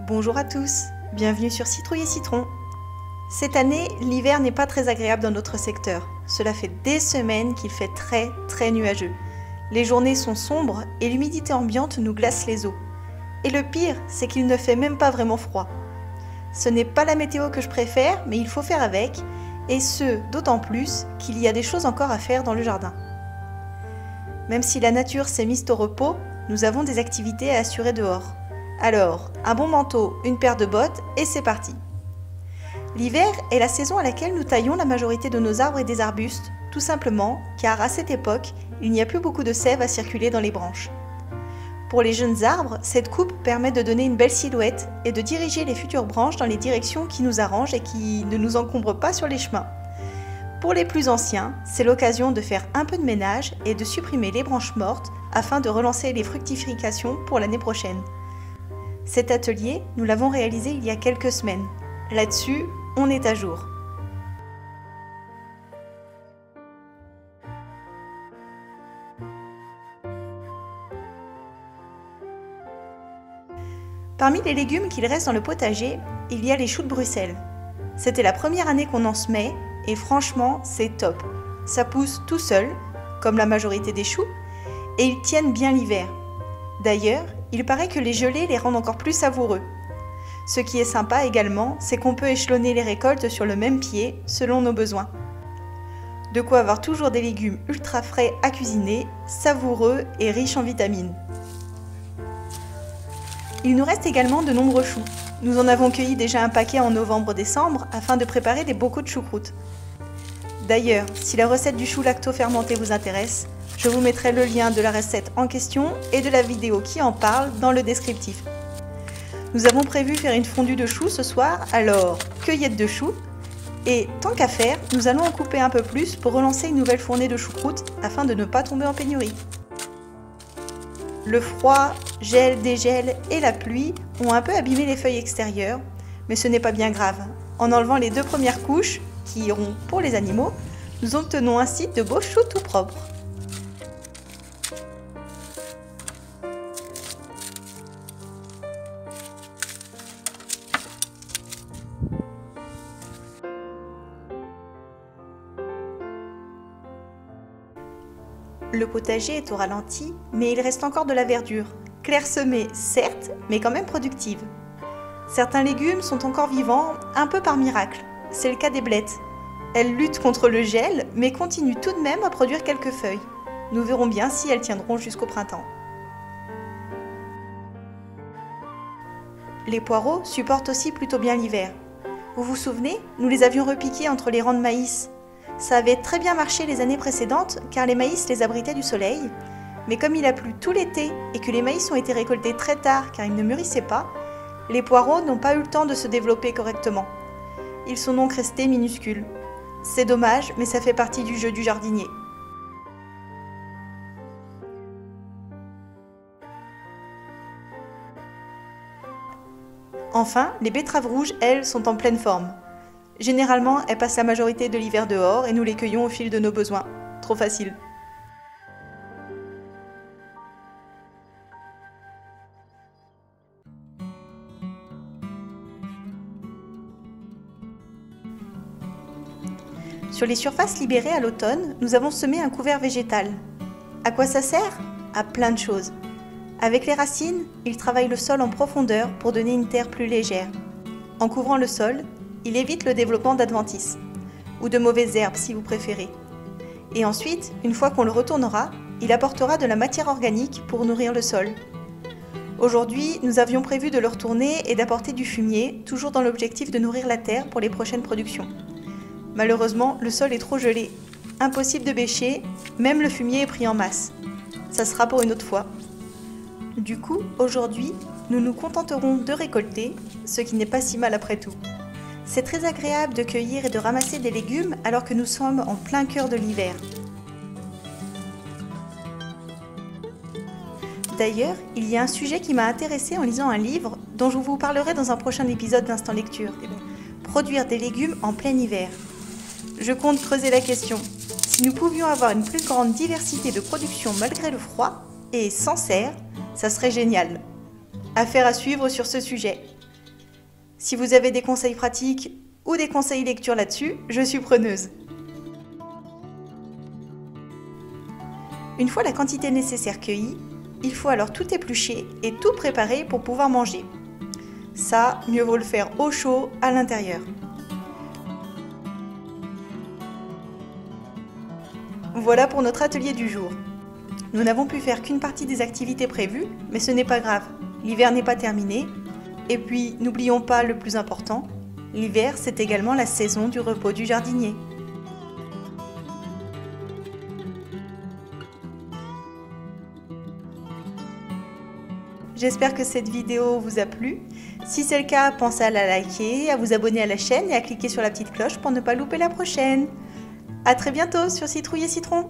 Bonjour à tous, bienvenue sur Citrouille et Citron. Cette année, l'hiver n'est pas très agréable dans notre secteur. Cela fait des semaines qu'il fait très nuageux. Les journées sont sombres et l'humidité ambiante nous glace les os. Et le pire, c'est qu'il ne fait même pas vraiment froid. Ce n'est pas la météo que je préfère, mais il faut faire avec, et ce, d'autant plus qu'il y a des choses encore à faire dans le jardin. Même si la nature s'est mise au repos, nous avons des activités à assurer dehors. Alors, un bon manteau, une paire de bottes, et c'est parti. L'hiver est la saison à laquelle nous taillons la majorité de nos arbres et des arbustes, tout simplement car à cette époque, il n'y a plus beaucoup de sève à circuler dans les branches. Pour les jeunes arbres, cette coupe permet de donner une belle silhouette et de diriger les futures branches dans les directions qui nous arrangent et qui ne nous encombrent pas sur les chemins. Pour les plus anciens, c'est l'occasion de faire un peu de ménage et de supprimer les branches mortes afin de relancer les fructifications pour l'année prochaine. Cet atelier, nous l'avons réalisé il y a quelques semaines. Là-dessus, on est à jour. Parmi les légumes qu'il reste dans le potager, il y a les choux de Bruxelles. C'était la première année qu'on en semait et franchement, c'est top. Ça pousse tout seul, comme la majorité des choux, et ils tiennent bien l'hiver. D'ailleurs, il paraît que les gelées les rendent encore plus savoureux. Ce qui est sympa également, c'est qu'on peut échelonner les récoltes sur le même pied, selon nos besoins. De quoi avoir toujours des légumes ultra frais à cuisiner, savoureux et riches en vitamines. Il nous reste également de nombreux choux. Nous en avons cueilli déjà un paquet en novembre-décembre afin de préparer des bocaux de choucroute. D'ailleurs, si la recette du chou lacto-fermenté vous intéresse, je vous mettrai le lien de la recette en question et de la vidéo qui en parle dans le descriptif. Nous avons prévu faire une fondue de choux ce soir, alors cueillette de choux. Et tant qu'à faire, nous allons en couper un peu plus pour relancer une nouvelle fournée de choucroute afin de ne pas tomber en pénurie. Le froid, gel, dégel et la pluie ont un peu abîmé les feuilles extérieures, mais ce n'est pas bien grave. En enlevant les 2 premières couches, qui iront pour les animaux, nous obtenons ainsi de beaux choux tout propres. Le potager est au ralenti, mais il reste encore de la verdure. Clairsemée, certes, mais quand même productive. Certains légumes sont encore vivants, un peu par miracle. C'est le cas des blettes. Elles luttent contre le gel, mais continuent tout de même à produire quelques feuilles. Nous verrons bien si elles tiendront jusqu'au printemps. Les poireaux supportent aussi plutôt bien l'hiver. Vous vous souvenez, nous les avions repiqués entre les rangs de maïs. Ça avait très bien marché les années précédentes car les maïs les abritaient du soleil, mais comme il a plu tout l'été et que les maïs ont été récoltés très tard car ils ne mûrissaient pas, les poireaux n'ont pas eu le temps de se développer correctement. Ils sont donc restés minuscules. C'est dommage, mais ça fait partie du jeu du jardinier. Enfin, les betteraves rouges, elles, sont en pleine forme. Généralement, elles passent la majorité de l'hiver dehors et nous les cueillons au fil de nos besoins. Trop facile. Sur les surfaces libérées à l'automne, nous avons semé un couvert végétal. À quoi ça sert? À plein de choses. Avec les racines, il travaille le sol en profondeur pour donner une terre plus légère. En couvrant le sol, il évite le développement d'adventices, ou de mauvaises herbes si vous préférez. Et ensuite, une fois qu'on le retournera, il apportera de la matière organique pour nourrir le sol. Aujourd'hui, nous avions prévu de le retourner et d'apporter du fumier, toujours dans l'objectif de nourrir la terre pour les prochaines productions. Malheureusement, le sol est trop gelé. Impossible de bêcher, même le fumier est pris en masse. Ça sera pour une autre fois. Du coup, aujourd'hui, nous nous contenterons de récolter, ce qui n'est pas si mal après tout. C'est très agréable de cueillir et de ramasser des légumes alors que nous sommes en plein cœur de l'hiver. D'ailleurs, il y a un sujet qui m'a intéressée en lisant un livre dont je vous parlerai dans un prochain épisode d'Instant Lecture. Produire des légumes en plein hiver. Je compte creuser la question. Si nous pouvions avoir une plus grande diversité de production malgré le froid et sans serre, ça serait génial. Affaire à suivre sur ce sujet. Si vous avez des conseils pratiques ou des conseils lecture là-dessus, je suis preneuse. Une fois la quantité nécessaire cueillie, il faut alors tout éplucher et tout préparer pour pouvoir manger. Ça, mieux vaut le faire au chaud, à l'intérieur. Voilà pour notre atelier du jour. Nous n'avons pu faire qu'une partie des activités prévues, mais ce n'est pas grave. L'hiver n'est pas terminé. Et puis, n'oublions pas le plus important, l'hiver, c'est également la saison du repos du jardinier. J'espère que cette vidéo vous a plu. Si c'est le cas, pensez à la liker, à vous abonner à la chaîne et à cliquer sur la petite cloche pour ne pas louper la prochaine. À très bientôt sur Citrouille et Citron.